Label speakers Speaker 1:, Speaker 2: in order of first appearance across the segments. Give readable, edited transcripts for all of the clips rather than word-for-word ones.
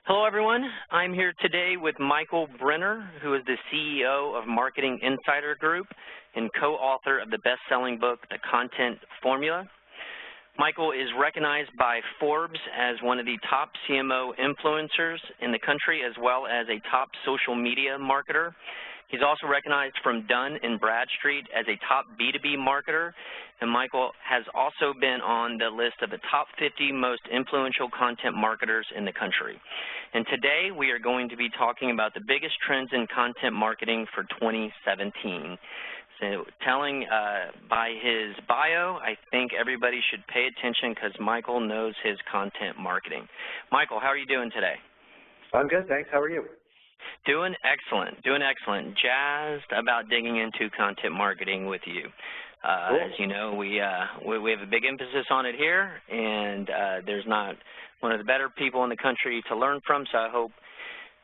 Speaker 1: Hello, everyone. I'm here today with Michael Brenner, who is the CEO of Marketing Insider Group and co-author of the best-selling book, The Content Formula. Michael is recognized by Forbes as one of the top CMO influencers in the country, as well as a top social media marketer. He's also recognized from Dun & Bradstreet as a top B2B marketer, and Michael has also been on the list of the top 50 most influential content marketers in the country. And today we are going to be talking about the biggest trends in content marketing for 2017. So telling by his bio, I think everybody should pay attention because Michael knows his content marketing. Michael, how are you doing today?
Speaker 2: I'm good, thanks. How are you?
Speaker 1: Doing excellent, Jazzed about digging into content marketing with you.
Speaker 2: Cool.
Speaker 1: As you know, we have a big emphasis on it here, and there's not one of the better people in the country to learn from, so I hope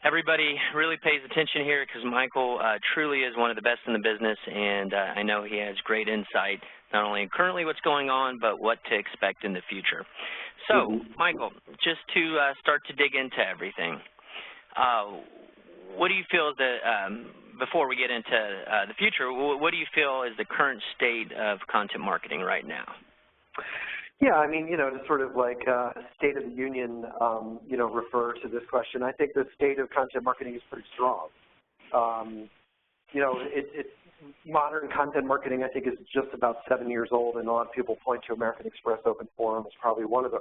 Speaker 1: everybody really pays attention here because Michael truly is one of the best in the business, and I know he has great insight, not only currently what's going on, but what to expect in the future. So, Michael, just to start to dig into everything, what do you feel is before we get into the future, what do you feel is the current state of content marketing right now?
Speaker 2: Yeah, I mean, to sort of like State of the Union, refer to this question, I think the state of content marketing is pretty strong. Modern content marketing, I think, is just about 7 years old, and a lot of people point to American Express Open Forum as probably one of the,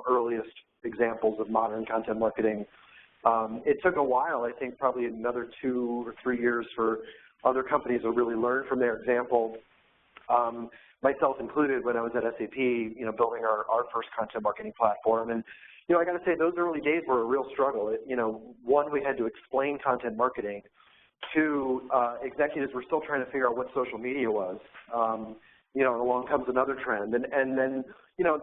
Speaker 2: earliest examples of modern content marketing. It took a while, I think probably another 2 or 3 years for other companies to really learn from their example, myself included when I was at SAP, building our first content marketing platform. And, I got to say those early days were a real struggle. One, we had to explain content marketing. Two, executives were still trying to figure out what social media was. Along comes another trend. And then,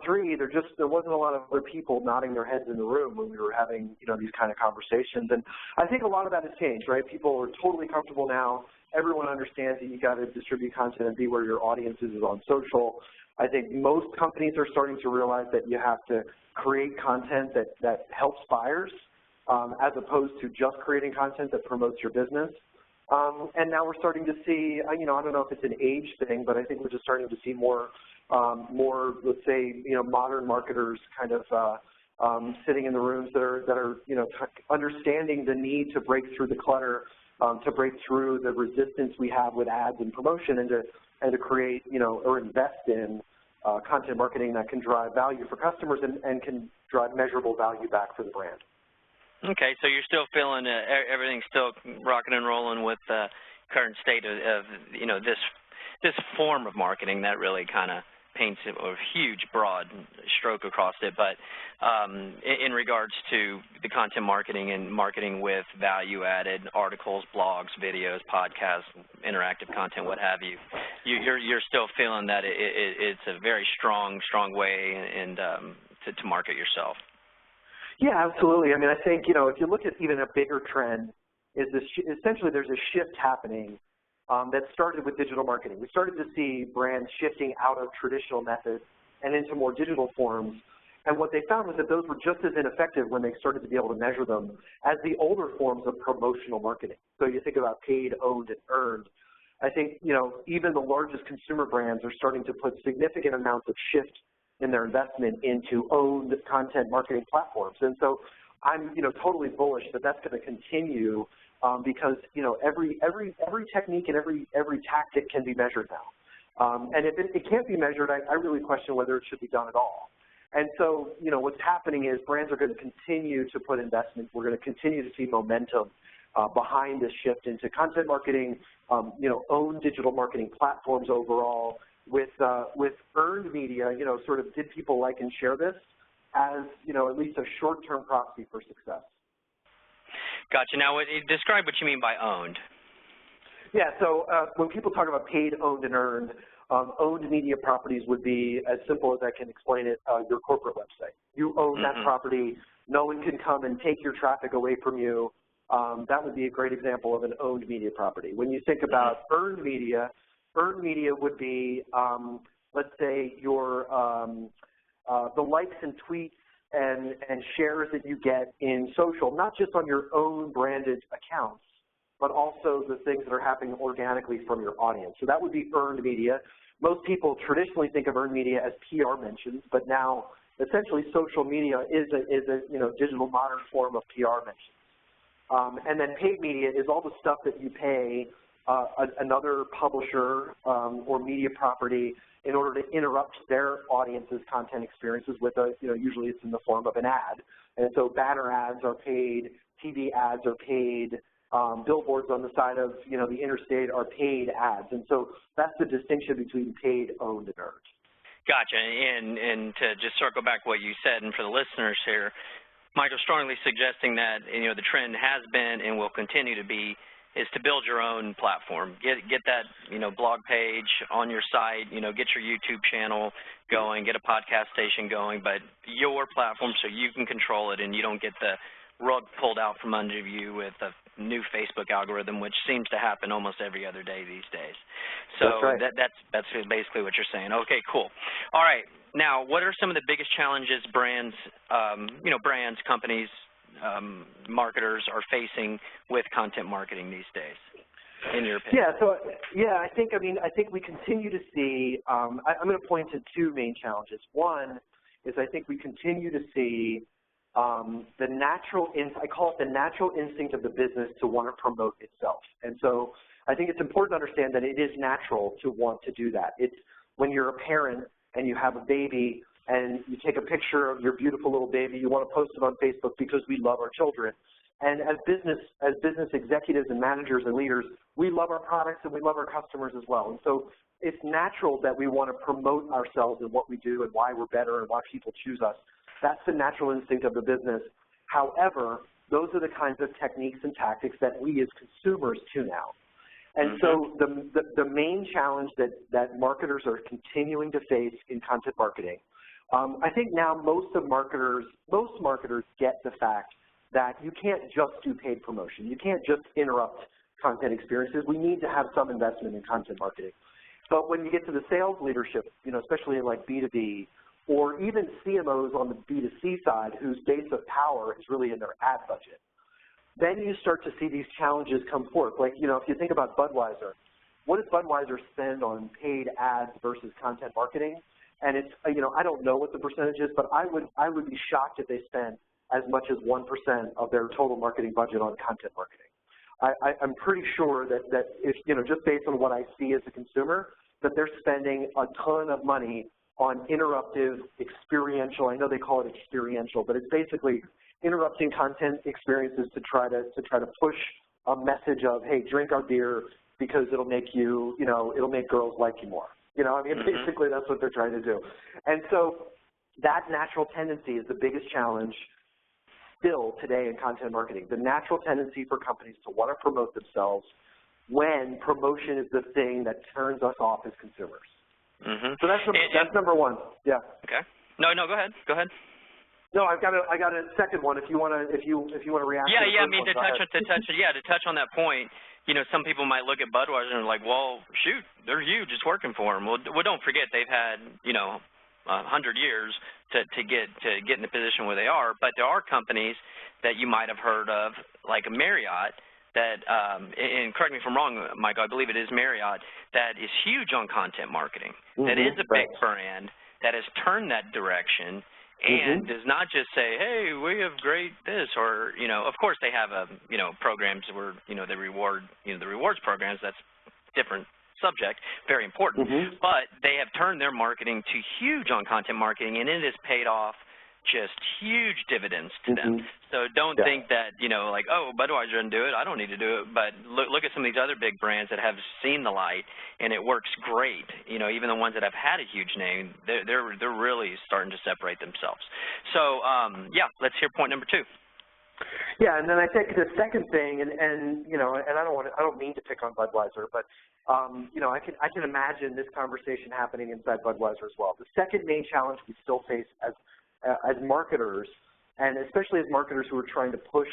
Speaker 2: three, there wasn't a lot of other people nodding their heads in the room when we were having, these kind of conversations. And I think a lot of that has changed, right? People are totally comfortable now. Everyone understands that you got to distribute content and be where your audience is on social. I think most companies are starting to realize that you have to create content that helps buyers as opposed to just creating content that promotes your business. And now we're starting to see, I don't know if it's an age thing, but I think we're just starting to see more, let's say, modern marketers kind of sitting in the rooms that are understanding the need to break through the clutter, to break through the resistance we have with ads and promotion, and to create, or invest in content marketing that can drive value for customers and can drive measurable value back for the brand.
Speaker 1: Okay, so you're still feeling everything's still rocking and rolling with the current state of this form of marketing that really kind of paints a huge, broad stroke across it. But in regards to the content marketing and marketing with value-added articles, blogs, videos, podcasts, interactive content, what have you, you're still feeling that it's a very strong way and to market yourself.
Speaker 2: Yeah, absolutely. I mean, I think, if you look at even a bigger trend, is essentially there's a shift happening that started with digital marketing. We started to see brands shifting out of traditional methods and into more digital forms. And what they found was that those were just as ineffective when they started to be able to measure them as the older forms of promotional marketing. So you think about paid, owned, and earned. I think, even the largest consumer brands are starting to put significant amounts of shift in their investment into owned content marketing platforms. And so I'm, totally bullish that that's going to continue because, every technique and every tactic can be measured now. And if it can't be measured, I really question whether it should be done at all. And so, what's happening is brands are going to continue to put investment. We're going to continue to see momentum behind this shift into content marketing, owned digital marketing platforms overall. With earned media, sort of did people like and share this as, at least a short-term proxy for success.
Speaker 1: Gotcha. Now, describe what you mean by owned.
Speaker 2: Yeah, so when people talk about paid, owned, and earned, owned media properties would be, as simple as I can explain it, your corporate website. You own that property. No one can come and take your traffic away from you. That would be a great example of an owned media property. When you think about earned media would be, let's say, your the likes and tweets and shares that you get in social, not just on your own branded accounts, but also the things that are happening organically from your audience. So that would be earned media. Most people traditionally think of earned media as PR mentions, but now essentially social media is a digital modern form of PR mentions. And then paid media is all the stuff that you pay another publisher or media property in order to interrupt their audience's content experiences with usually it's in the form of an ad. And so banner ads are paid, TV ads are paid, billboards on the side of, the interstate are paid ads. And so that's the distinction between paid, owned, and earned.
Speaker 1: Gotcha. And to just circle back what you said, and for the listeners here, Michael strongly suggesting that, the trend has been and will continue to be is to build your own platform. Get that, blog page on your site, get your YouTube channel going, get a podcast station going, but your platform so you can control it and you don't get the rug pulled out from under you with a new Facebook algorithm, which seems to happen almost every other day these days. So
Speaker 2: that's right.
Speaker 1: that's basically what you're saying. Okay, cool. All right. Now, what are some of the biggest challenges brands, brands, companies, marketers are facing with content marketing these days, in your opinion?
Speaker 2: I think we continue to see. I'm going to point to two main challenges. One is I think we continue to see the natural, I call it the natural instinct of the business to want to promote itself. And so I think it's important to understand that it is natural to want to do that. It's when you're a parent and you have a baby and you take a picture of your beautiful little baby, you want to post it on Facebook because we love our children. And as business executives and managers and leaders, we love our products and we love our customers as well. And so it's natural that we want to promote ourselves and what we do and why we're better and why people choose us. That's the natural instinct of the business. However, those are the kinds of techniques and tactics that we as consumers tune out. And so the main challenge that marketers are continuing to face in content marketing, I think now most marketers get the fact that you can't just do paid promotion. You can't just interrupt content experiences. We need to have some investment in content marketing. But when you get to the sales leadership, especially in like B2B, or even CMOs on the B2C side whose base of power is really in their ad budget, then you start to see these challenges come forth. Like, if you think about Budweiser, what does Budweiser spend on paid ads versus content marketing? And it's, I don't know what the percentage is, but I would be shocked if they spent as much as 1% of their total marketing budget on content marketing. I'm pretty sure that if, just based on what I see as a consumer, that they're spending a ton of money on interruptive, experiential, I know they call it experiential, but it's basically interrupting content experiences to try to push a message of, hey, drink our beer because it'll make you, it'll make girls like you more. Basically that's what they're trying to do. And so that natural tendency is the biggest challenge still today in content marketing, the natural tendency for companies to want to promote themselves when promotion is the thing that turns us off as consumers. So that's number one. Yeah.
Speaker 1: Okay. No, go ahead. Go ahead.
Speaker 2: No, I got a second one. If you want to react.
Speaker 1: Yeah. I mean, to touch on that point. Some people might look at Budweiser and like, well, shoot, they're huge. It's working for them. Well, don't forget they've had 100 years to get in the position where they are. But there are companies that you might have heard of, like a Marriott, that, and correct me if I'm wrong, Mike, I believe it is Marriott, that is huge on content marketing, that is a big brand, that has turned that direction, and does not just say, hey, we have great this, or, of course they have, programs where, they reward, the rewards programs, that's different subject, very important, but they have turned their marketing to huge on content marketing, and it has paid off just huge dividends to them. So don't think that, like, oh, Budweiser didn't do it, I don't need to do it. But look at some of these other big brands that have seen the light, and it works great. Even the ones that have had a huge name, they're really starting to separate themselves. So, let's hear point number 2.
Speaker 2: Yeah, and then I think the second thing, and I don't mean to pick on Budweiser, but I can imagine this conversation happening inside Budweiser as well. The second main challenge we still face as marketers, and especially as marketers who are trying to push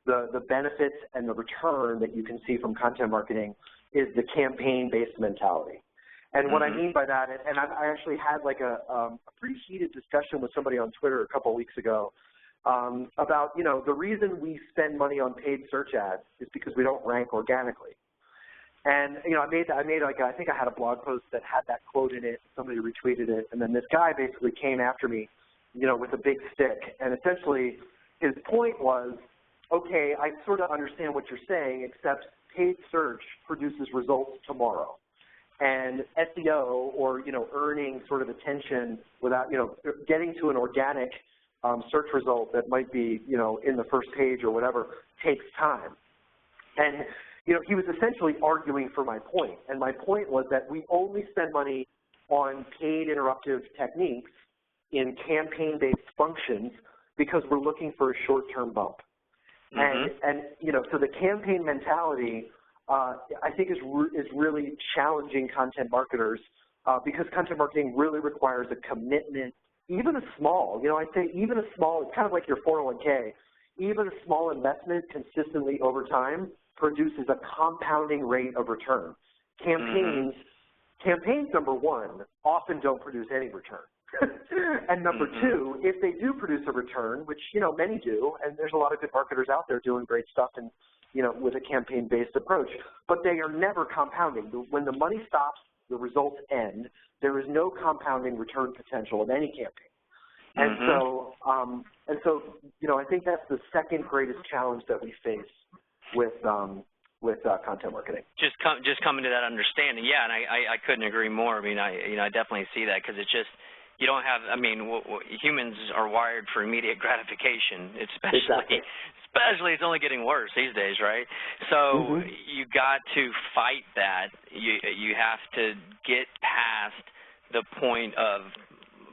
Speaker 2: the benefits and the return that you can see from content marketing, is the campaign-based mentality. And what I mean by that, and I actually had like a pretty heated discussion with somebody on Twitter a couple of weeks ago about, you know, the reason we spend money on paid search ads is because we don't rank organically. And, you know, I made like, I think I had a blog post that had that quote in it. Somebody retweeted it. And then this guy basically came after me, you know, with a big stick. And essentially his point was, okay, I sort of understand what you're saying, except paid search produces results tomorrow. And SEO, or, you know, earning sort of attention without, you know, getting to an organic search result that might be, you know, in the first page or whatever, takes time. And, you know, he was essentially arguing for my point. And my point was that we only spend money on paid interruptive techniques in campaign-based functions because we're looking for a short-term bump. And, you know, so the campaign mentality, I think, is really challenging content marketers because content marketing really requires a commitment, even a small, you know, I'd say even a small, it's kind of like your 401k, even a small investment consistently over time produces a compounding rate of return. Campaigns, number one, often don't produce any return. And number two, if they do produce a return, which, you know, many do, and there's a lot of good marketers out there doing great stuff and, you know, with a campaign-based approach, but they are never compounding. When the money stops, the results end. There is no compounding return potential of any campaign. And so, you know, I think that's the second greatest challenge that we face with content marketing.
Speaker 1: Just coming to that understanding, yeah, and I couldn't agree more. I mean, I definitely see that because it's just, you don't have, I mean, humans are wired for immediate gratification, especially it's only getting worse these days, right? So you got to fight that. You have to get past the point of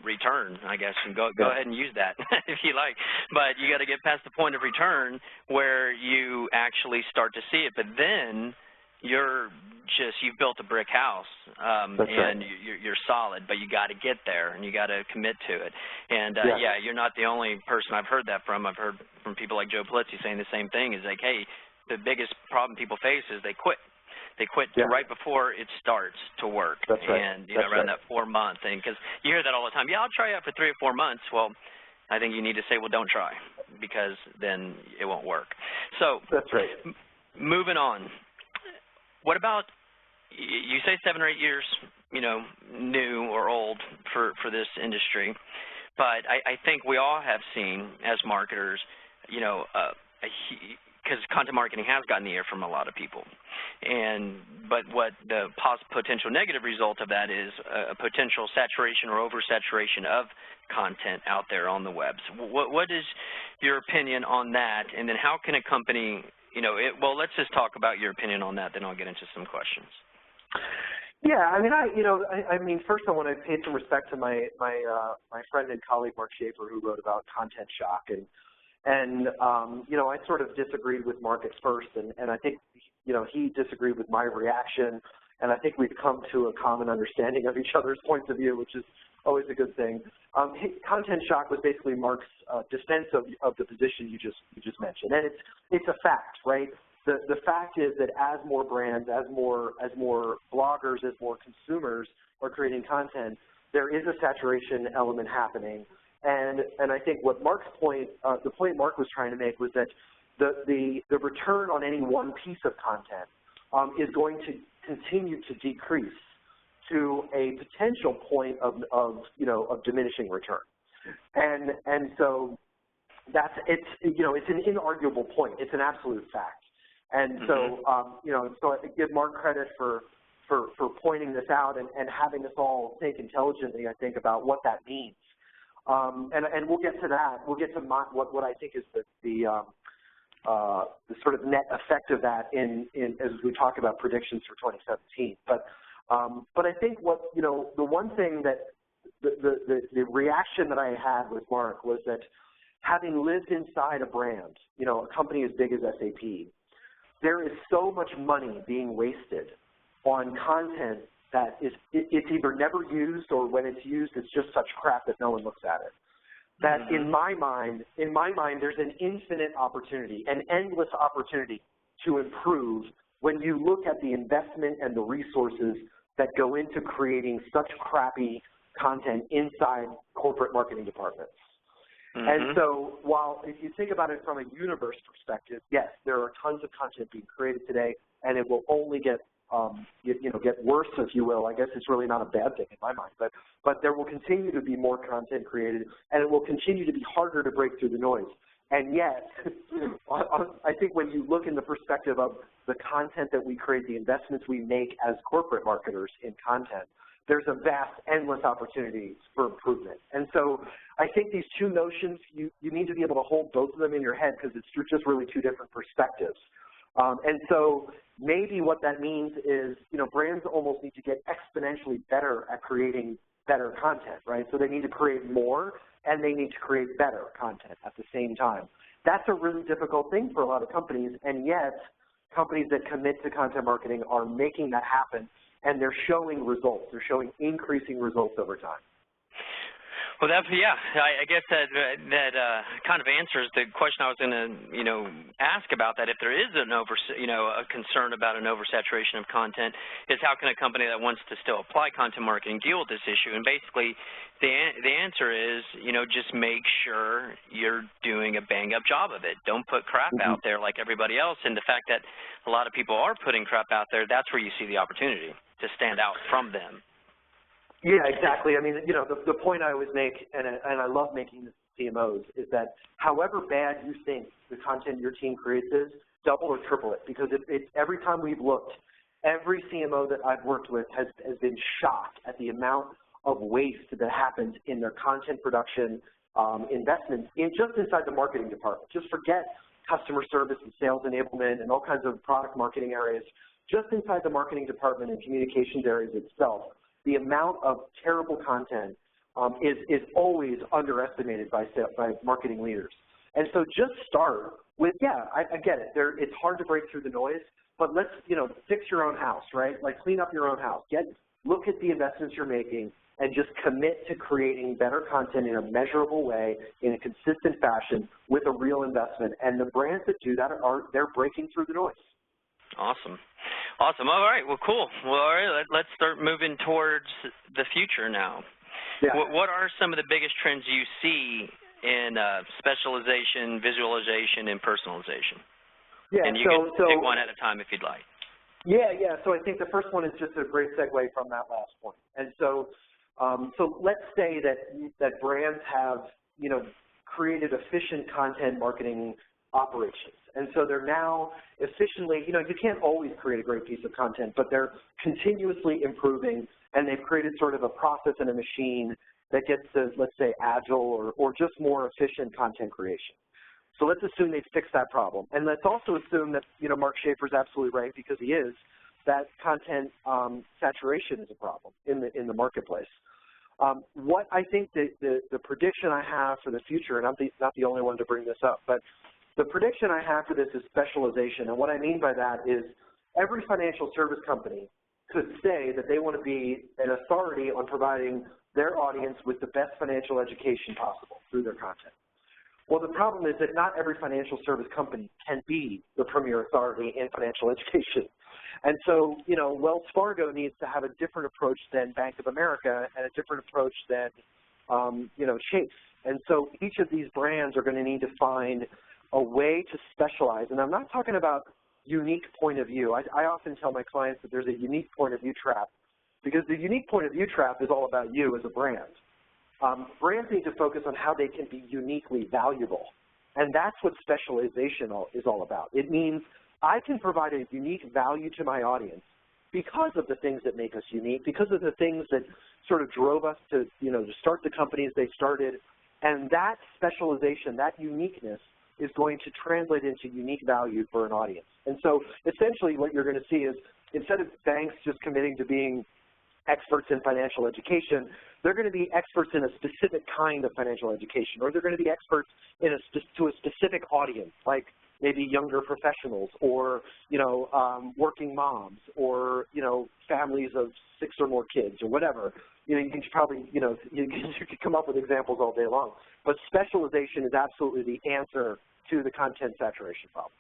Speaker 1: return, I guess, and go ahead and use that if you like. But you got to get past the point of return where you actually start to see it. But then you've built a brick house, and you're solid, but you got to get there, and you got to commit to it. And, yeah, you're not the only person I've heard that from. I've heard from people like Joe Polizzi saying the same thing, is like, hey, the biggest problem people face is they quit. They quit right before it starts to work.
Speaker 2: That's right.
Speaker 1: And, you know, around that 4-month thing, because you hear that all the time. Yeah, I'll try out for 3 or 4 months. Well, I think you need to say, well, don't try, because then it won't work. So
Speaker 2: that's right.
Speaker 1: Moving on. What about, you say 7 or 8 years, you know, new or old for this industry, but I think we all have seen as marketers, you know, because content marketing has gotten the ear from a lot of people. But what the potential negative result of that is a potential saturation or oversaturation of content out there on the webs. What is your opinion on that? And then how can a company, you know, well, let's just talk about your opinion on that, then I'll get into some questions.
Speaker 2: Yeah, I mean, first I want to pay some respect to my friend and colleague Mark Schaefer, who wrote about content shock, and you know, I sort of disagreed with Mark at first, and I think, you know, he disagreed with my reaction, and I think we've come to a common understanding of each other's points of view, which is always a good thing. Content shock was basically Mark's defense of the position you just mentioned, and it's a fact, right? The fact is that as more brands, as more bloggers, as more consumers are creating content, there is a saturation element happening. And I think what Mark's point, the point Mark was trying to make was that the return on any one piece of content is going to continue to decrease to a potential point of diminishing return. And so it's an inarguable point. It's an absolute fact. And so, you know, so I give Mark credit for pointing this out and having us all think intelligently, I think, about what that means. And we'll get to that. We'll get to what I think is the sort of net effect of that in as we talk about predictions for 2017. But I think the one thing that the reaction that I had with Mark was that, having lived inside a brand, you know, a company as big as SAP, there is so much money being wasted on content that it's either never used, or when it's used, it's just such crap that no one looks at it. That in my mind, there's an infinite opportunity, an endless opportunity to improve when you look at the investment and the resources that go into creating such crappy content inside corporate marketing departments. And so while if you think about it from a universe perspective, yes, there are tons of content being created today, and it will only get get worse, if you will. I guess it's really not a bad thing in my mind, but there will continue to be more content created, and it will continue to be harder to break through the noise. And yet, I think when you look in the perspective of the content that we create, the investments we make as corporate marketers in content, there's a vast, endless opportunity for improvement. And so I think these two notions, you need to be able to hold both of them in your head because it's just really two different perspectives. And so maybe what that means is, brands almost need to get exponentially better at creating better content, right? So they need to create more and they need to create better content at the same time. That's a really difficult thing for a lot of companies, and yet companies that commit to content marketing are making that happen, and they're showing results. They're showing increasing results over time.
Speaker 1: Well, I guess that kind of answers the question I was going to, ask about that. If there is a concern about an oversaturation of content, is how can a company that wants to still apply content marketing deal with this issue? And basically, the answer is, just make sure you're doing a bang-up job of it. Don't put crap out there like everybody else. And the fact that a lot of people are putting crap out there, that's where you see the opportunity to stand out from them.
Speaker 2: Yeah, exactly. I mean, the point I always make, and I love making this to CMOs, is that however bad you think the content your team creates is, double or triple it. Because every time we've looked, every CMO that I've worked with has been shocked at the amount of waste that happens in their content production investments just inside the marketing department. Just forget customer service and sales enablement and all kinds of product marketing areas. Just inside the marketing department and communications areas itself, the amount of terrible content is always underestimated by marketing leaders. And so just start with, I get it. It's hard to break through the noise, but let's, fix your own house, right? Like clean up your own house. Look at the investments you're making and just commit to creating better content in a measurable way, in a consistent fashion, with a real investment. And the brands that do that they're breaking through the noise.
Speaker 1: Awesome. Awesome. All right. Well, cool. Well, all right. Let's start moving towards the future now. Yeah. What are some of the biggest trends you see in specialization, visualization, and personalization? Yeah. And you can pick one at a time if you'd like.
Speaker 2: Yeah. So I think the first one is just a great segue from that last point. And so, let's say that brands have, created efficient content marketing operations. And so they're now efficiently, you can't always create a great piece of content, but they're continuously improving, and they've created sort of a process and a machine that gets to, let's say, agile or just more efficient content creation. So let's assume they've fixed that problem. And let's also assume that, Mark Schaefer's absolutely right, because he is, that content saturation is a problem in the marketplace. What I think the prediction I have for the future, and I'm not the only one to bring this up, but the prediction I have for this is specialization. And what I mean by that is every financial service company could say that they want to be an authority on providing their audience with the best financial education possible through their content. Well, the problem is that not every financial service company can be the premier authority in financial education. And so, Wells Fargo needs to have a different approach than Bank of America and a different approach than, Chase. And so each of these brands are going to need to find a way to specialize. And I'm not talking about unique point of view. I often tell my clients that there's a unique point of view trap, because the unique point of view trap is all about you as a brand. Brands need to focus on how they can be uniquely valuable. And that's what specialization is all about. It means I can provide a unique value to my audience because of the things that make us unique, because of the things that sort of drove us to start the companies they started. And that specialization, that uniqueness, is going to translate into unique value for an audience. And so essentially what you're going to see is, instead of banks just committing to being experts in financial education, they're going to be experts in a specific kind of financial education, or they're going to be experts to a specific audience, like maybe younger professionals, or working moms, or families of 6 or more kids, or whatever. You can probably you could come up with examples all day long. But specialization is absolutely the answer to the content saturation problem.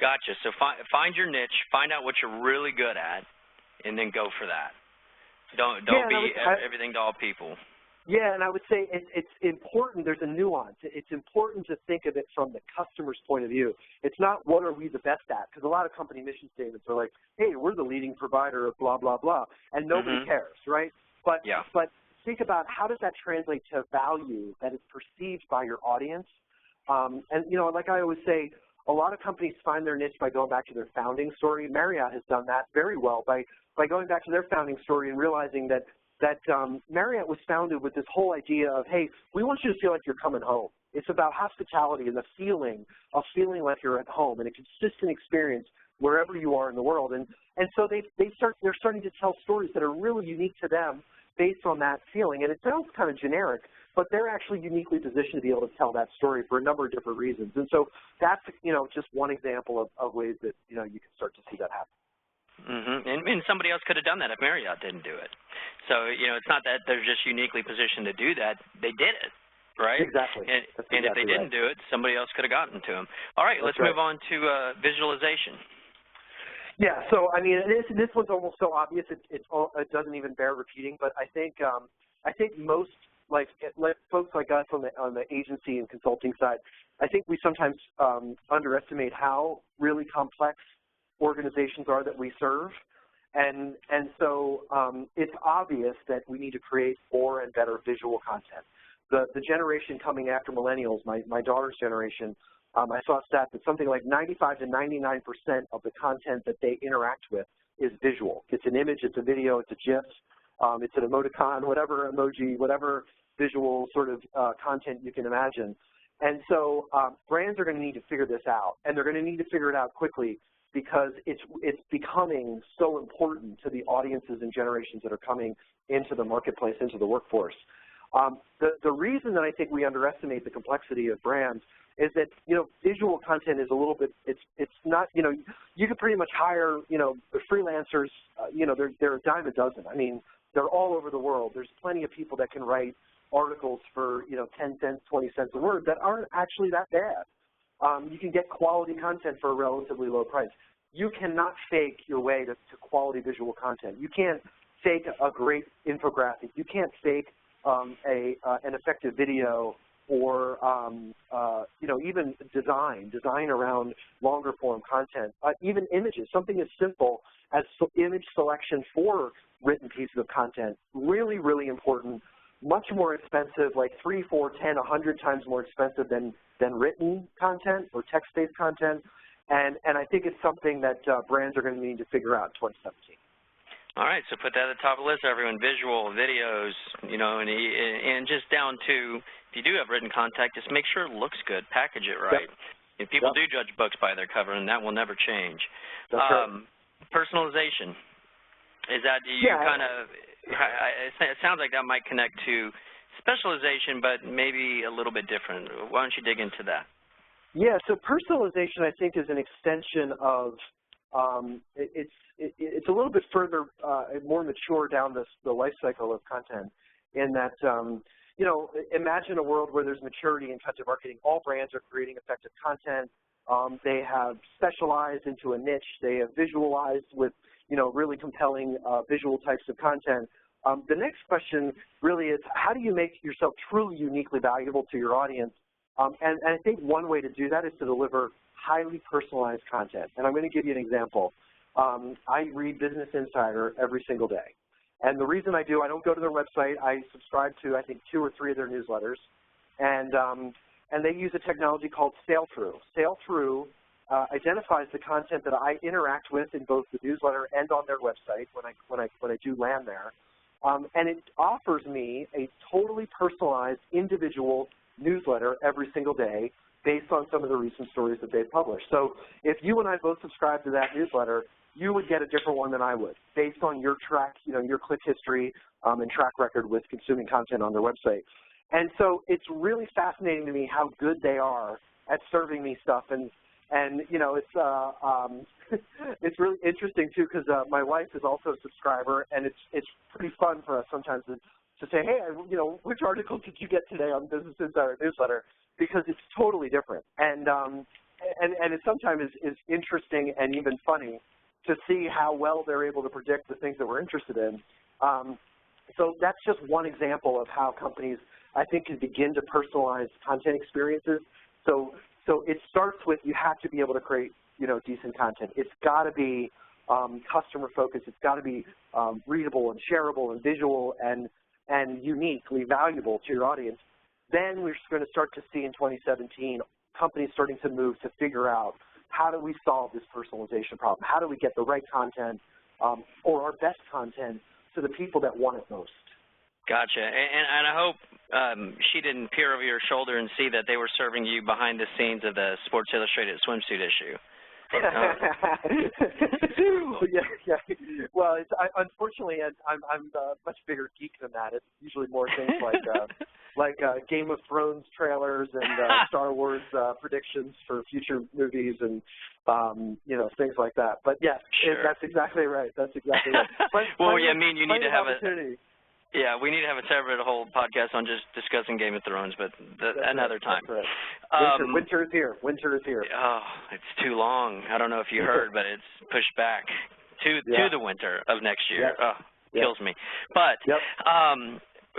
Speaker 1: Gotcha. So find your niche, find out what you're really good at, and then go for that. Don't be everything to all people.
Speaker 2: Yeah, and I would say it's important. There's a nuance. It's important to think of it from the customer's point of view. It's not what are we the best at, because a lot of company mission statements are like, hey, we're the leading provider of blah, blah, blah, and nobody cares, right? But think about how does that translate to value that is perceived by your audience. And, you know, like I always say, a lot of companies find their niche by going back to their founding story. Marriott has done that very well by going back to their founding story and realizing that Marriott was founded with this whole idea of, hey, we want you to feel like you're coming home. It's about hospitality and the feeling of feeling like you're at home and a consistent experience wherever you are in the world. And so they're starting to tell stories that are really unique to them based on that feeling. And it sounds kind of generic, but they're actually uniquely positioned to be able to tell that story for a number of different reasons. And so that's, you know, just one example of ways that, you know, you can start to see that happen.
Speaker 1: And somebody else could have done that if Marriott didn't do it. So, you know, it's not that they're just uniquely positioned to do that. They did it, right?
Speaker 2: Exactly.
Speaker 1: And if they didn't do it, somebody else could have gotten to them. All right, let's move on to visualization.
Speaker 2: Yeah, so, I mean, this one's almost so obvious it doesn't even bear repeating, but I think most, like folks like us on the agency and consulting side, I think we sometimes underestimate how really complex organizations are that we serve, and so it's obvious that we need to create more and better visual content. The generation coming after millennials, my daughter's generation, I saw a stat that something like 95 to 99% of the content that they interact with is visual. It's an image, it's a video, it's a GIF, it's an emoticon, whatever emoji, whatever visual sort of content you can imagine. And so brands are going to need to figure this out, and they're going to need to figure it out quickly, because it's becoming so important to the audiences and generations that are coming into the marketplace, into the workforce. The reason that I think we underestimate the complexity of brands is that, you know, visual content is a little bit, it's not, you know, you could pretty much hire, you know, the freelancers, you know, they're a dime a dozen. I mean, they're all over the world. There's plenty of people that can write articles for, you know, 10 cents, 20 cents a word that aren't actually that bad. You can get quality content for a relatively low price. You cannot fake your way to quality visual content. You can't fake a great infographic. You can't fake an effective video or, you know, even design around longer form content, even images, something as simple as image selection for written pieces of content, really, really important, much more expensive, like 3, 4, 10, 100 times more expensive than written content or text-based content, and I think it's something that brands are going to need to figure out in 2017.
Speaker 1: All right, so put that at the top of the list, everyone. Visual, videos, you know, and just down to, if you do have written content, just make sure it looks good, package it right. If people do judge books by their cover, and that will never change.
Speaker 2: That's right.
Speaker 1: Personalization, is that you kind of, it sounds like that might connect to specialization, but maybe a little bit different. Why don't you dig into that?
Speaker 2: Yeah, so personalization, I think, is an extension of, it's a little bit further, more mature down the life cycle of content, in that, you know, imagine a world where there's maturity in content marketing. All brands are creating effective content. They have specialized into a niche. They have visualized with, you know, really compelling visual types of content. The next question really is, how do you make yourself truly uniquely valuable to your audience? And I think one way to do that is to deliver highly personalized content. And I'm going to give you an example. I read Business Insider every single day. And the reason I do, I don't go to their website. I subscribe to, I think, 2 or 3 of their newsletters. And they use a technology called Sail-Through. Sail-Through identifies the content that I interact with in both the newsletter and on their website when I do land there. And it offers me a totally personalized individual newsletter every single day based on some of the recent stories that they've published. So if you and I both subscribe to that newsletter, you would get a different one than I would based on your your click history and track record with consuming content on their website. And so it's really fascinating to me how good they are at serving me stuff. And you know, it's it's really interesting too, because my wife is also a subscriber, and it's pretty fun for us sometimes to say, hey, you know, which article did you get today on Business Insider newsletter? Because it's totally different, and it sometimes is interesting and even funny to see how well they're able to predict the things that we're interested in. So that's just one example of how companies, I think, can begin to personalize content experiences. So it starts with you have to be able to create, decent content. It's got to be customer focused. It's got to be readable and shareable and visual and uniquely valuable to your audience. Then we're going to start to see in 2017 companies starting to move to figure out how do we solve this personalization problem? How do we get the right content or our best content to the people that want it most?
Speaker 1: Gotcha. And I hope she didn't peer over your shoulder and see that they were serving you behind the scenes of the Sports Illustrated swimsuit issue.
Speaker 2: Yeah. Well, unfortunately, I'm a much bigger geek than that. It's usually more things like Game of Thrones trailers and Star Wars predictions for future movies and things like that. But yes,
Speaker 1: sure.
Speaker 2: That's exactly right. That's exactly right.
Speaker 1: Well, yeah, I mean, you need to have
Speaker 2: Yeah,
Speaker 1: we need to have a separate whole podcast on just discussing Game of Thrones, but another time.
Speaker 2: That's right. Winter is here. Winter is here.
Speaker 1: Oh, it's too long. I don't know if you heard, but it's pushed back to the winter of next year.
Speaker 2: Yep.
Speaker 1: Oh, kills me. But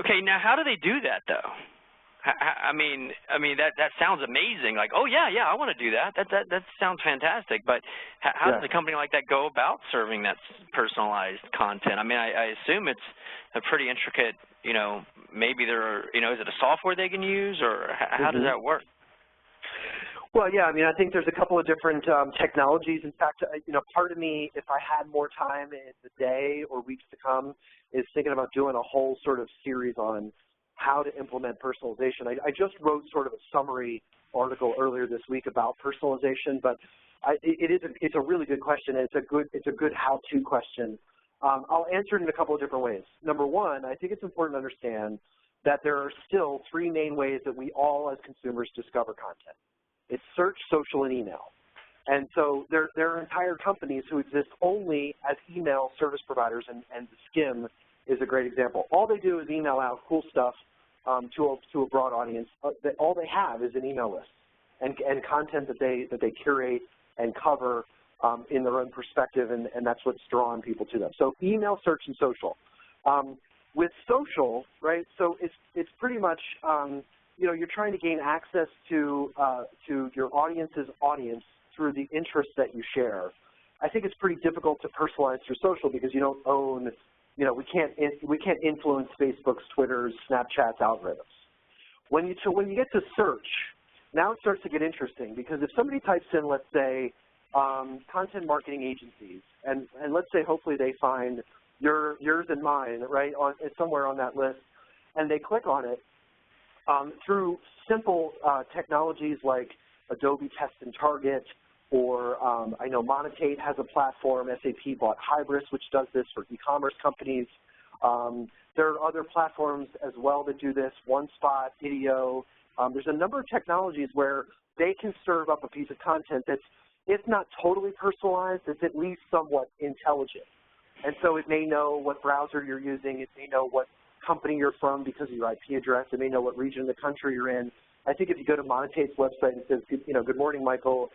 Speaker 1: okay, now how do they do that though? I mean that sounds amazing. Like, oh yeah, I want to do that. That sounds fantastic. But how does a company like that go about serving that personalized content? I mean, I assume it's a pretty intricate. Maybe is it a software they can use, or how does that work?
Speaker 2: Well, yeah, I mean, I think there's a couple of different technologies. In fact, part of me, if I had more time in the day or weeks to come, is thinking about doing a whole sort of series on how to implement personalization. I just wrote sort of a summary article earlier this week about personalization, but it's a really good question, and it's a good how-to question. I'll answer it in a couple of different ways. Number one, I think it's important to understand that there are still three main ways that we all as consumers discover content. It's search, social, and email. And so there are entire companies who exist only as email service providers, and Skim is a great example. All they do is email out cool stuff to a broad audience. All they have is an email list and content that they curate and cover in their own perspective, and that's what's drawing people to them. So email, search, and social. With social, right? So it's pretty much you're trying to gain access to your audience's audience through the interests that you share. I think it's pretty difficult to personalize through social because you don't own. We can't influence Facebook's, Twitter's, Snapchat's algorithms. When you get to search, now it starts to get interesting because if somebody types in, let's say, content marketing agencies, and let's say hopefully they find yours and mine, right, somewhere on that list, and they click on it, through simple technologies like Adobe Test and Target, or I know Monetate has a platform. SAP bought Hybris, which does this for e-commerce companies. There are other platforms as well that do this, OneSpot, Ideo. There's a number of technologies where they can serve up a piece of content that's, if not totally personalized, it's at least somewhat intelligent. And so it may know what browser you're using. It may know what company you're from because of your IP address. It may know what region of the country you're in. I think if you go to Monetate's website and it says, good morning, Michael,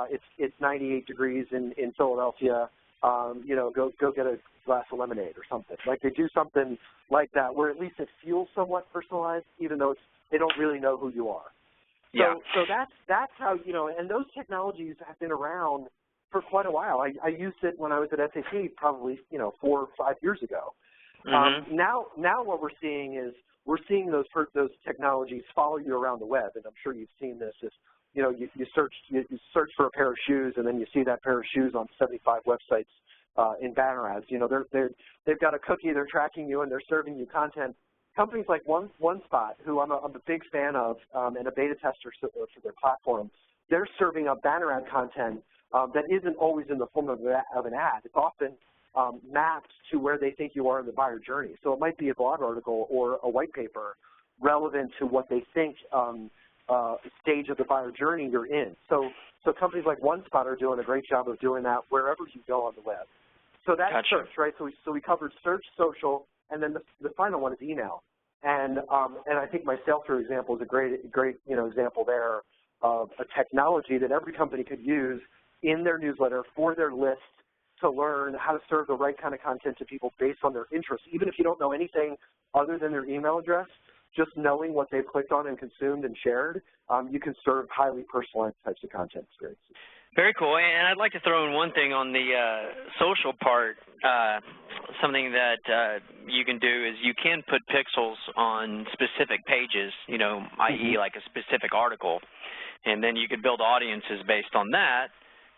Speaker 2: it's 98 degrees in Philadelphia, go get a glass of lemonade or something. Like they do something like that where at least it feels somewhat personalized, even though they don't really know who you are. So that's how, and those technologies have been around for quite a while. I used it when I was at SAP probably, 4 or 5 years ago.
Speaker 1: Mm-hmm.
Speaker 2: Now what we're seeing is those technologies follow you around the web, and I'm sure you've seen this. If you search for a pair of shoes, and then you see that pair of shoes on 75 websites in banner ads. They've got a cookie, they're tracking you, and they're serving you content. Companies like OneSpot, who I'm a big fan of, and a beta tester for their platform, they're serving up banner ad content that isn't always in the form of an ad. It's often mapped to where they think you are in the buyer journey. So it might be a blog article or a white paper relevant to what they think stage of the buyer journey you're in. So companies like OneSpot are doing a great job of doing that wherever you go on the web. So that's search, right? So we covered search, social, and then the final one is email. And I think my sell-through example is a great example there of a technology that every company could use in their newsletter for their list to learn how to serve the right kind of content to people based on their interests. Even if you don't know anything other than their email address, just knowing what they've clicked on and consumed and shared, you can serve highly personalized types of content experiences.
Speaker 1: Very cool. And I'd like to throw in one thing on the social part. Something that you can do is you can put pixels on specific pages, you know, i.e. like a specific article, and then you could build audiences based on that,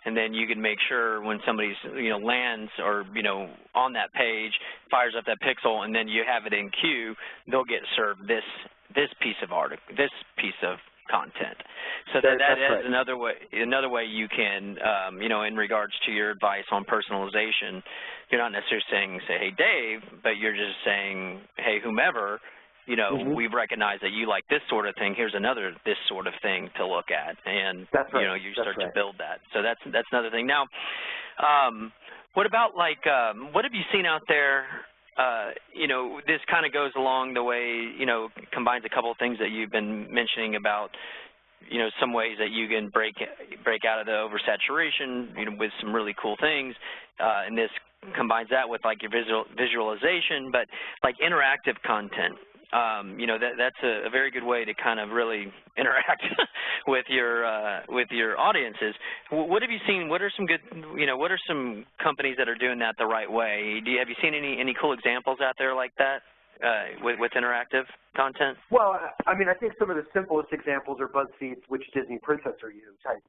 Speaker 1: and then you can make sure when somebody's, you know, lands or, you know, on that page, fires up that pixel, and then you have it in queue, they'll get served this piece of content. So that is another way you can, you know, in regards to your advice on personalization, you're not necessarily say, hey, Dave, but you're just saying, hey, whomever, you know, we've recognized that you like this sort of thing. Here's another this sort of thing to look at, and you know, you start to build that. So that's another thing. Now, what about like what have you seen out there? You know, this kind of goes along the way, you know, combines a couple of things that you've been mentioning about, you know, some ways that you can break out of the oversaturation, you know, with some really cool things, and this combines that with like your visualization, but like interactive content. You know, that's a very good way to kind of really interact with your audiences. What have you seen? What are some good, you know, what are some companies that are doing that the right way? Have you seen any cool examples out there like that with interactive content?
Speaker 2: Well, I mean, I think some of the simplest examples are BuzzFeed's "Which Disney Princess Are You" type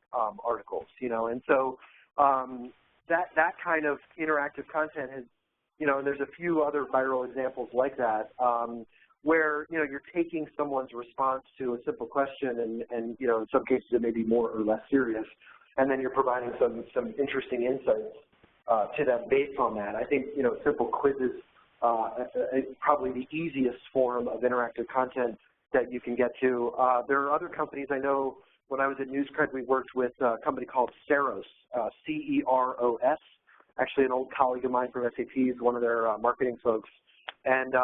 Speaker 2: articles, you know, and so that kind of interactive content has, you know, and there's a few other viral examples like that. Where, you know, you're taking someone's response to a simple question and you know, in some cases it may be more or less serious, and then you're providing some interesting insights to them based on that. I think, you know, simple quizzes probably the easiest form of interactive content that you can get to. There are other companies. I know when I was at NewsCred, we worked with a company called Ceros, C-E-R-O-S, actually an old colleague of mine from SAP is one of their marketing folks. And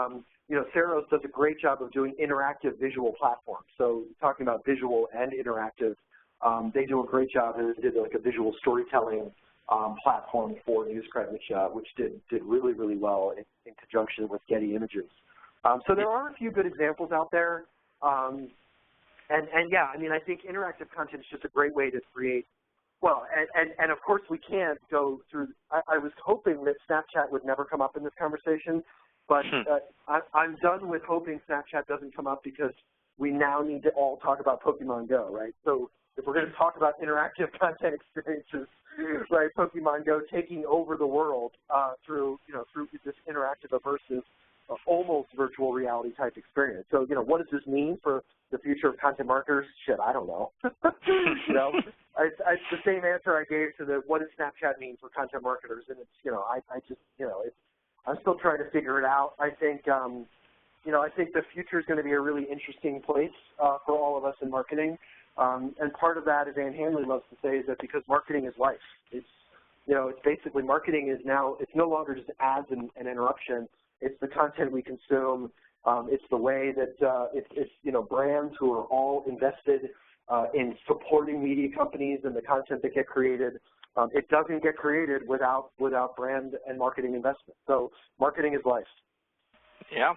Speaker 2: you know, Ceros does a great job of doing interactive visual platforms. So talking about visual and interactive, they do a great job. They did like a visual storytelling platform for NewsCred, which did really, really well in conjunction with Getty Images. So there are a few good examples out there. And yeah, I mean, I think interactive content is just a great way to create. Well, and of course we can't go through. I was hoping that Snapchat would never come up in this conversation. But I'm done with hoping Snapchat doesn't come up because we now need to all talk about Pokemon Go, right? So if we're going to talk about interactive content experiences, right, Pokemon Go taking over the world through this interactive, immersive, almost virtual reality type experience. So, you know, what does this mean for the future of content marketers? Shit, I don't know. You know, it's the same answer I gave to the what does Snapchat mean for content marketers, and it's, you know, I just, you know, I'm still trying to figure it out. I think, you know, I think the future is going to be a really interesting place for all of us in marketing. And part of that, as Ann Handley loves to say, is that because marketing is life. It's, you know, it's basically marketing is now, it's no longer just ads and interruption. It's the content we consume. It's the way that it's, you know, brands who are all invested in supporting media companies and the content that get created. It doesn't get created without brand and marketing investment. So marketing is life.
Speaker 1: Yeah.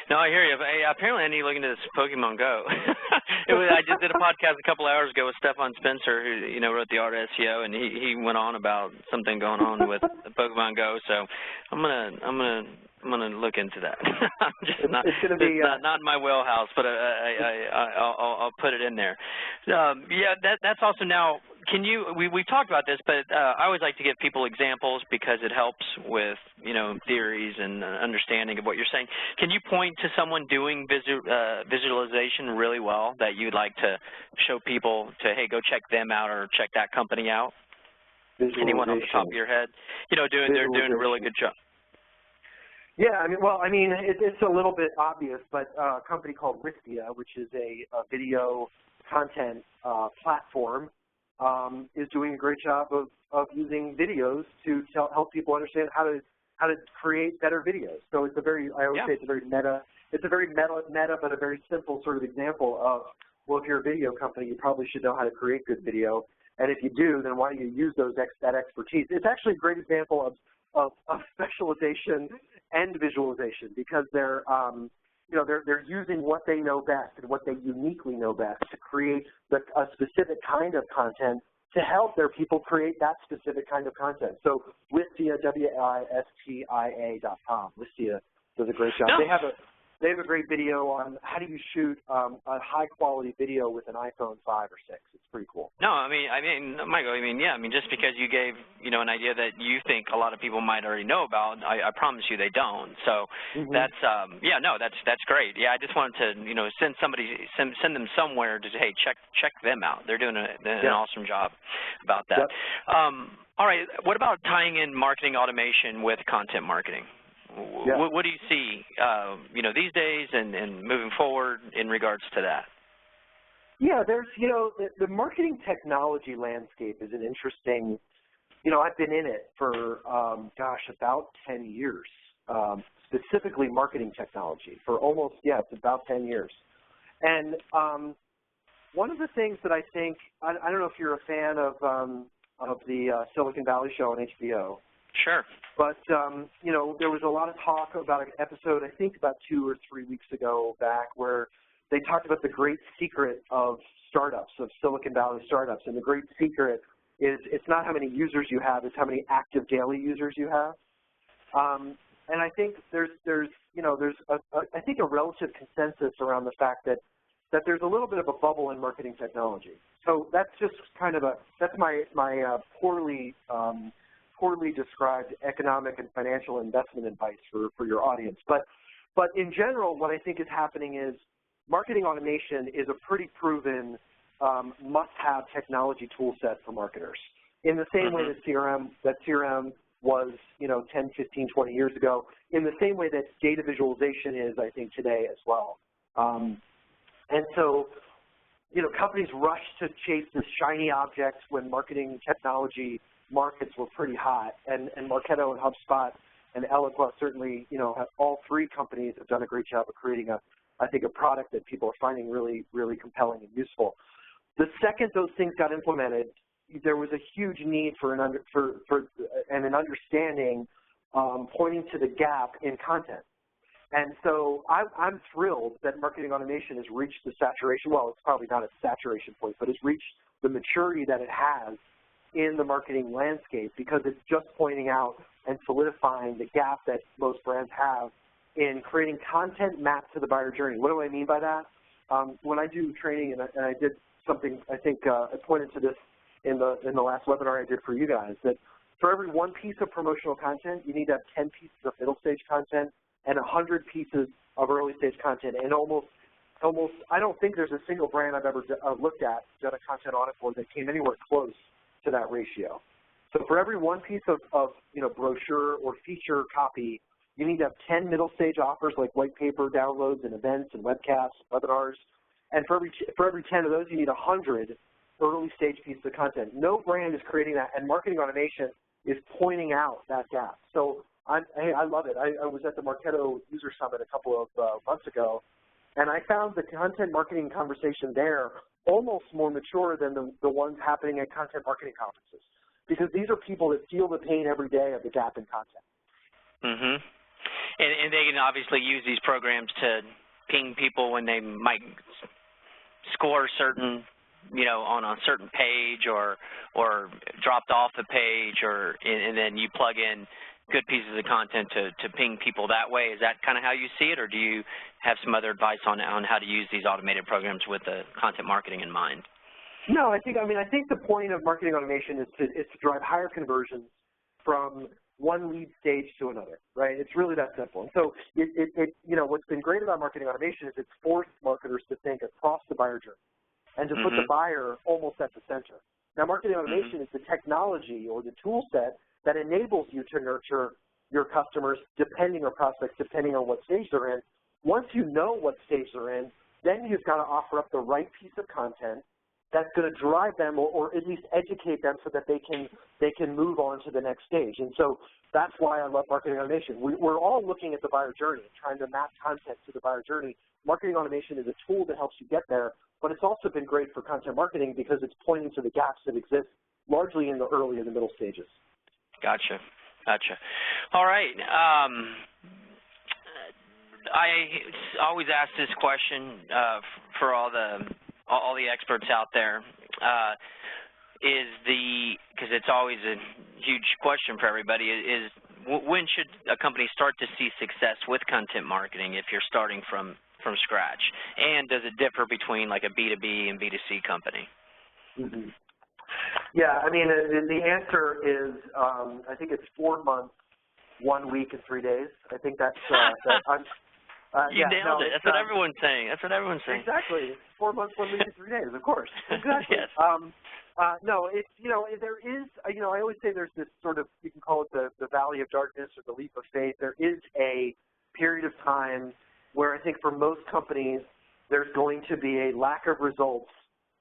Speaker 1: No, I hear you. Apparently I need to look into this Pokemon Go. I just did a podcast a couple hours ago with Stefan Spencer, who, you know, wrote the Art of SEO, and he went on about something going on with Pokemon Go. So I'm gonna look into that. It's not in my wheelhouse, but I'll put it in there. Yeah, that's also now. Can you? We talked about this, but I always like to give people examples because it helps with, you know, theories and understanding of what you're saying. Can you point to someone doing visualization really well that you'd like to show people to, hey, go check them out or check that company out? Anyone off the top of your head? You know, they're doing a really good job.
Speaker 2: Yeah, I mean, it's a little bit obvious, but a company called Wistia, which is a video content platform, is doing a great job of using videos to help people understand how to create better videos. So it's a very, I always say it's a very meta, but a very simple sort of example of, well, if you're a video company, you probably should know how to create good video. And if you do, then why do you use that expertise? It's actually a great example of specialization and visualization, because they're they're using what they know best and what they uniquely know best to create a specific kind of content to help their people create that specific kind of content. So Wistia, WISTIA.com. Wistia does a great job.
Speaker 1: No.
Speaker 2: They have a great video on how do you shoot a high-quality video with an iPhone 5 or 6. It's pretty cool.
Speaker 1: No, I mean, Michael, just because you gave, an idea that you think a lot of people might already know about, I promise you they don't. So that's, that's great. Yeah, I just wanted to, send them somewhere to, hey, check them out. They're doing an awesome job about that.
Speaker 2: Yep.
Speaker 1: All right, what about tying in marketing automation with content marketing?
Speaker 2: Yeah.
Speaker 1: What do you see, these days and moving forward in regards to that?
Speaker 2: Yeah, there's, the marketing technology landscape is an interesting, I've been in it for, about 10 years, specifically marketing technology for almost, it's about 10 years. And one of the things that I think, I don't know if you're a fan of the Silicon Valley show on HBO.
Speaker 1: Sure.
Speaker 2: But, there was a lot of talk about an episode, I think about 2 or 3 weeks ago back, where they talked about the great secret of startups, of Silicon Valley startups. And the great secret is it's not how many users you have, it's how many active daily users you have. And I think there's a relative consensus around the fact that there's a little bit of a bubble in marketing technology. So that's just kind of that's my poorly described economic and financial investment advice for your audience. But in general, what I think is happening is marketing automation is a pretty proven must-have technology tool set for marketers. In the same way that CRM was, 10, 15, 20 years ago, in the same way that data visualization is, I think, today as well. And so, companies rush to chase this shiny object when marketing technology markets were pretty hot, and Marketo and HubSpot and Eloqua certainly, all three companies have done a great job of creating a product that people are finding really, really compelling and useful. The second those things got implemented, there was a huge need for an understanding pointing to the gap in content. And so I'm thrilled that marketing automation has reached the saturation. Well, it's probably not a saturation point, but it's reached the maturity that it has in the marketing landscape, because it's just pointing out and solidifying the gap that most brands have in creating content mapped to the buyer journey. What do I mean by that? When I do training, and I did something, I think I pointed to this in the last webinar I did for you guys, that for every one piece of promotional content, you need to have 10 pieces of middle stage content and 100 pieces of early stage content. And almost, I don't think there's a single brand I've ever looked at, done a content audit for, that came anywhere close to that ratio. So for every one piece of brochure or feature copy, you need to have 10 middle stage offers like white paper downloads and events and webcasts, webinars. And for every 10 of those, you need 100 early stage pieces of content. No brand is creating that, and marketing automation is pointing out that gap. So I love it. I was at the Marketo User Summit a couple of months ago, and I found the content marketing conversation there almost more mature than the ones happening at content marketing conferences, because these are people that feel the pain every day of the gap in content.
Speaker 1: And they can obviously use these programs to ping people when they might score certain, on a certain page or dropped off a page, and then you plug in good pieces of content to ping people that way. Is that kind of how you see it, or do you have some other advice on how to use these automated programs with the content marketing in mind?
Speaker 2: No, I think the point of marketing automation is to drive higher conversions from one lead stage to another, right? It's really that simple. And so what's been great about marketing automation is it's forced marketers to think across the buyer journey and to put the buyer almost at the center. Now, marketing automation is the technology or the tool set that enables you to nurture your customers depending on prospects, depending on what stage they're in. Once you know what stage they're in, then you've got to offer up the right piece of content that's going to drive them or at least educate them so that they can move on to the next stage. And so that's why I love marketing automation. We're all looking at the buyer journey, trying to map content to the buyer journey. Marketing automation is a tool that helps you get there, but it's also been great for content marketing because it's pointing to the gaps that exist largely in the early and the middle stages.
Speaker 1: Gotcha. All right. I always ask this question for all the experts out there. Because it's always a huge question for everybody, is when should a company start to see success with content marketing if you're starting from scratch? And does it differ between like a B2B and B2C company?
Speaker 2: Mm-hmm. Yeah, I mean, the answer is I think it's 4 months, 1 week, and 3 days. I think that's
Speaker 1: you nailed it. That's what everyone's saying.
Speaker 2: Exactly. 4 months, 1 week, and 3 days. Of course. Exactly.
Speaker 1: Yes.
Speaker 2: No, it's there is I always say there's this sort of, you can call it the valley of darkness or the leap of faith. There is a period of time where I think for most companies there's going to be a lack of results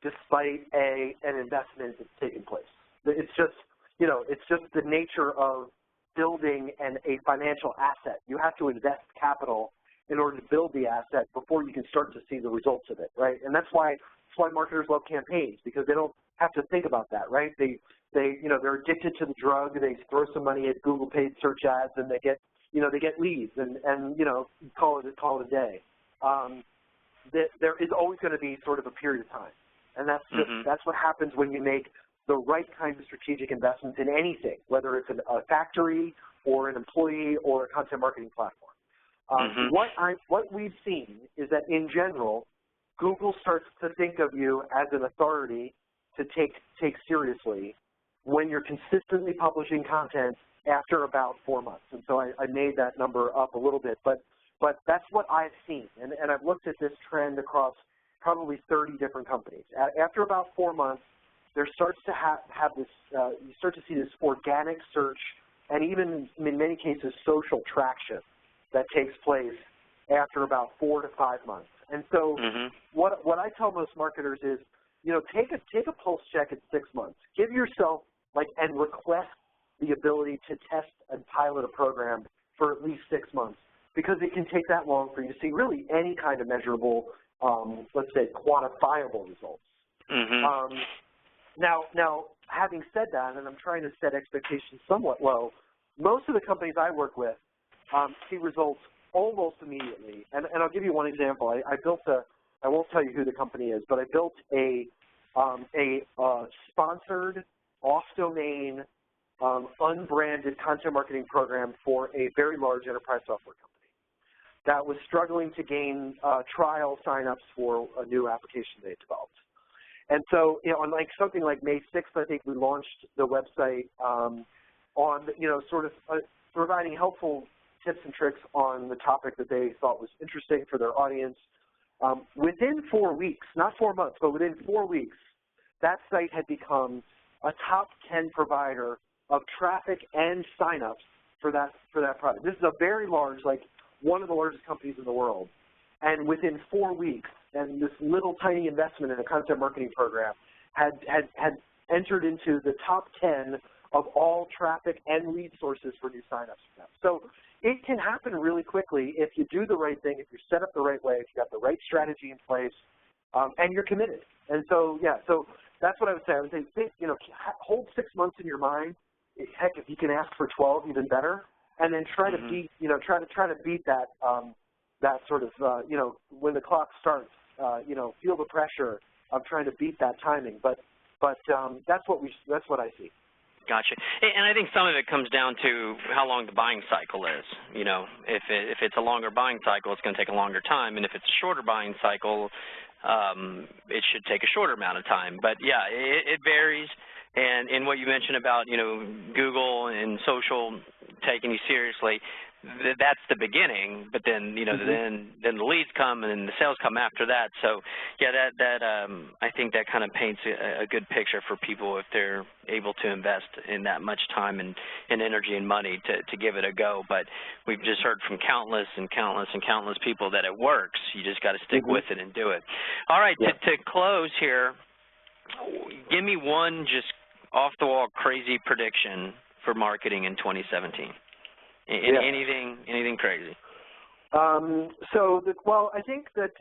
Speaker 2: despite an investment that's taken place. It's just it's just the nature of building a financial asset. You have to invest capital in order to build the asset before you can start to see the results of it, right? And that's why marketers love campaigns, because they don't have to think about that, right? They're addicted to the drug. They throw some money at Google paid search ads, and they get leads, and call it a day. There is always going to be sort of a period of time, and that's just that's what happens when you make the right kind of strategic investments in anything, whether it's a factory or an employee or a content marketing platform. What we've seen is that in general, Google starts to think of you as an authority to take seriously when you're consistently publishing content after about 4 months. And so I made that number up a little bit, but that's what I've seen, and I've looked at this trend across probably 30 different companies. After about 4 months, there starts to have this, you start to see this organic search and even in many cases social traction that takes place after about 4 to 5 months. And so what I tell most marketers is, take a pulse check at 6 months. Give yourself and request the ability to test and pilot a program for at least 6 months, because it can take that long for you to see really any kind of measurable, let's say, quantifiable results. Now, having said that, and I'm trying to set expectations somewhat low, most of the companies I work with see results almost immediately. And I'll give you one example. I built I won't tell you who the company is, but I built a sponsored, off-domain, unbranded content marketing program for a very large enterprise software company that was struggling to gain trial signups for a new application they developed. And so, on something like May 6th, I think we launched the website on, sort of providing helpful tips and tricks on the topic that they thought was interesting for their audience. Within 4 weeks, not 4 months, but within 4 weeks, that site had become a top 10 provider of traffic and signups for that product. This is a very large, one of the largest companies in the world. And within 4 weeks, and this little tiny investment in a content marketing program had entered into the top 10 of all traffic and lead sources for new signups for them. So it can happen really quickly if you do the right thing, if you're set up the right way, if you got the right strategy in place, and you're committed. And so, so that's what I would say. I would say, hold 6 months in your mind. Heck, if you can ask for 12, even better. And then try to beat, try to beat that that sort of, when the clock starts, feel the pressure of trying to beat that timing. But that's what I see.
Speaker 1: Gotcha. And I think some of it comes down to how long the buying cycle is. If it's a longer buying cycle, it's going to take a longer time, and if it's a shorter buying cycle, it should take a shorter amount of time. But yeah, it varies. And what you mentioned about Google and social taking you seriously, that's the beginning. But then then the leads come and the sales come after that. So yeah, that I think that kind of paints a good picture for people if they're able to invest in that much time and energy and money to give it a go. But we've just heard from countless people that it works. You just got to stick with it and do it. All right, to close here, give me one just off-the-wall crazy prediction for marketing in 2017. Anything crazy?
Speaker 2: Well, I think that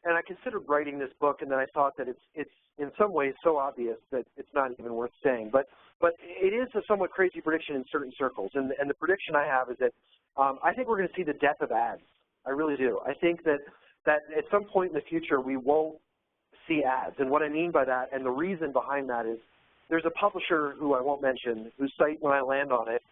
Speaker 2: and I considered writing this book, and then I thought that it's in some ways so obvious that it's not even worth saying. But it is a somewhat crazy prediction in certain circles, and the prediction I have is that I think we're going to see the death of ads. I really do. I think that at some point in the future we won't see ads, and what I mean by that, and the reason behind that is there's a publisher who I won't mention, whose site, when I land on it,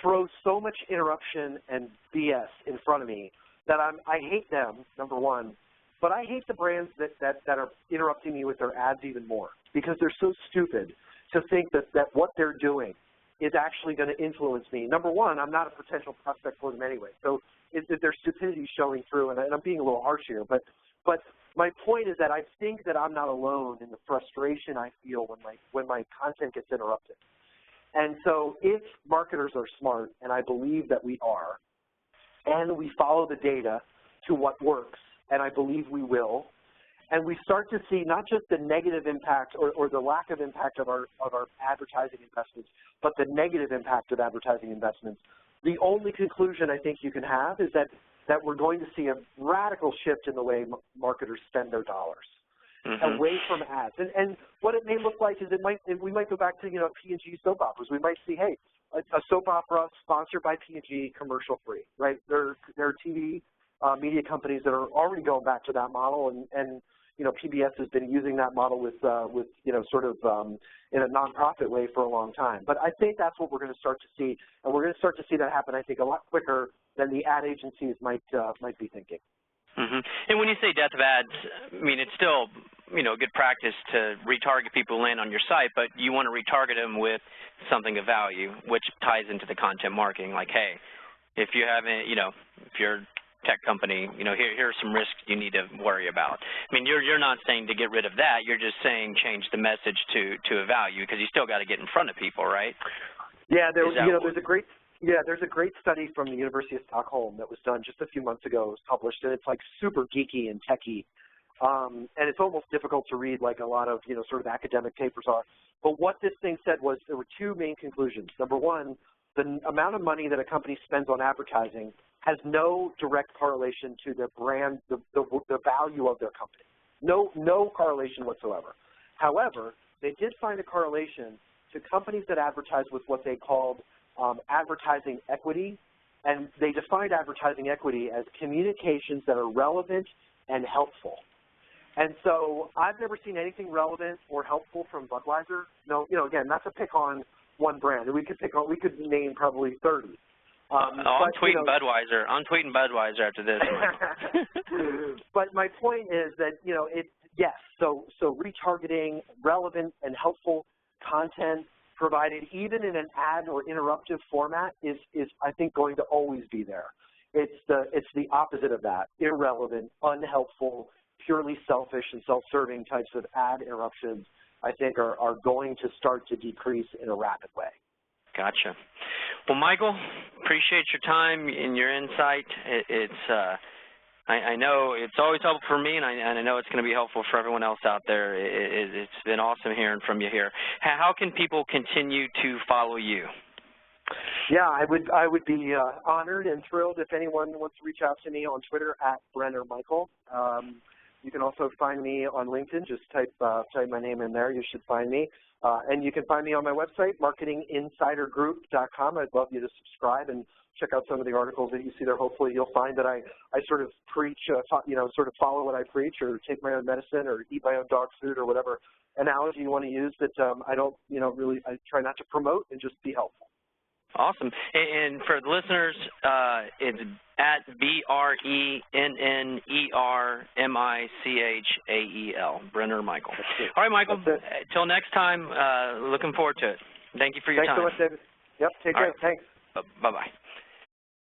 Speaker 2: throws so much interruption and BS in front of me that I hate them, number one, but I hate the brands that are interrupting me with their ads even more, because they're so stupid to think that what they're doing is actually going to influence me. Number one, I'm not a potential prospect for them anyway, so their stupidity is showing through, and I'm being a little harsh here, but my point is that I think that I'm not alone in the frustration I feel when my content gets interrupted. And so if marketers are smart, and I believe that we are, and we follow the data to what works, and I believe we will, and we start to see not just the negative impact or the lack of impact of our advertising investments, but the negative impact of advertising investments, the only conclusion I think you can have is that we're going to see a radical shift in the way marketers spend their dollars. Away from ads, and what it may look like is we might go back to P&G soap operas. We might see, hey, a soap opera sponsored by P&G, commercial free, right? There are TV media companies that are already going back to that model, and PBS has been using that model with sort of in a nonprofit way for a long time. But I think that's what we're going to start to see, and we're going to start to see that happen, I think, a lot quicker than the ad agencies might be thinking.
Speaker 1: And when you say death of ads, I mean, it's still, good practice to retarget people who land on your site, but you want to retarget them with something of value, which ties into the content marketing. Like, hey, if you haven't, if you're a tech company, here are some risks you need to worry about. I mean, you're not saying to get rid of that. You're just saying change the message to a value, because you still got to get in front of people, right?
Speaker 2: Yeah, there's a great study from the University of Stockholm that was done just a few months ago. It was published, and it's like super geeky and techy, and it's almost difficult to read, like a lot of sort of academic papers are. But what this thing said was there were two main conclusions. Number one, the amount of money that a company spends on advertising has no direct correlation to their brand, the value of their company. No correlation whatsoever. However, they did find a correlation to companies that advertise with what they called advertising equity, and they defined advertising equity as communications that are relevant and helpful. And so I've never seen anything relevant or helpful from Budweiser. No, again, not to pick on one brand. We could name probably 30.
Speaker 1: I'm tweeting Budweiser. I'm tweeting Budweiser after this.
Speaker 2: But my point is that yes. So retargeting relevant and helpful content provided even in an ad or interruptive format is I think going to always be there. It's the opposite of that. Irrelevant, unhelpful, purely selfish and self-serving types of ad interruptions I think are going to start to decrease in a rapid way.
Speaker 1: Gotcha. Well, Michael, appreciate your time and your insight. I know it's always helpful for me, and I know it's going to be helpful for everyone else out there. It's been awesome hearing from you here. How can people continue to follow you?
Speaker 2: Yeah, I would be honored and thrilled if anyone wants to reach out to me on Twitter @BrennerMichael. You can also find me on LinkedIn. Just type my name in there. You should find me. And you can find me on my website, marketinginsidergroup.com. I'd love you to subscribe and check out some of the articles that you see there. Hopefully you'll find that I sort of preach, sort of follow what I preach, or take my own medicine, or eat my own dog food, or whatever analogy you want to use, that I don't, I try not to promote and just be helpful.
Speaker 1: Awesome. And for the listeners, it's @BrennerMichael, Brenner Michael. All right, Michael, till next time, looking forward to it. Thank you for your time.
Speaker 2: Thanks so much, David. Yep, take care. Right. Thanks.
Speaker 1: Bye-bye.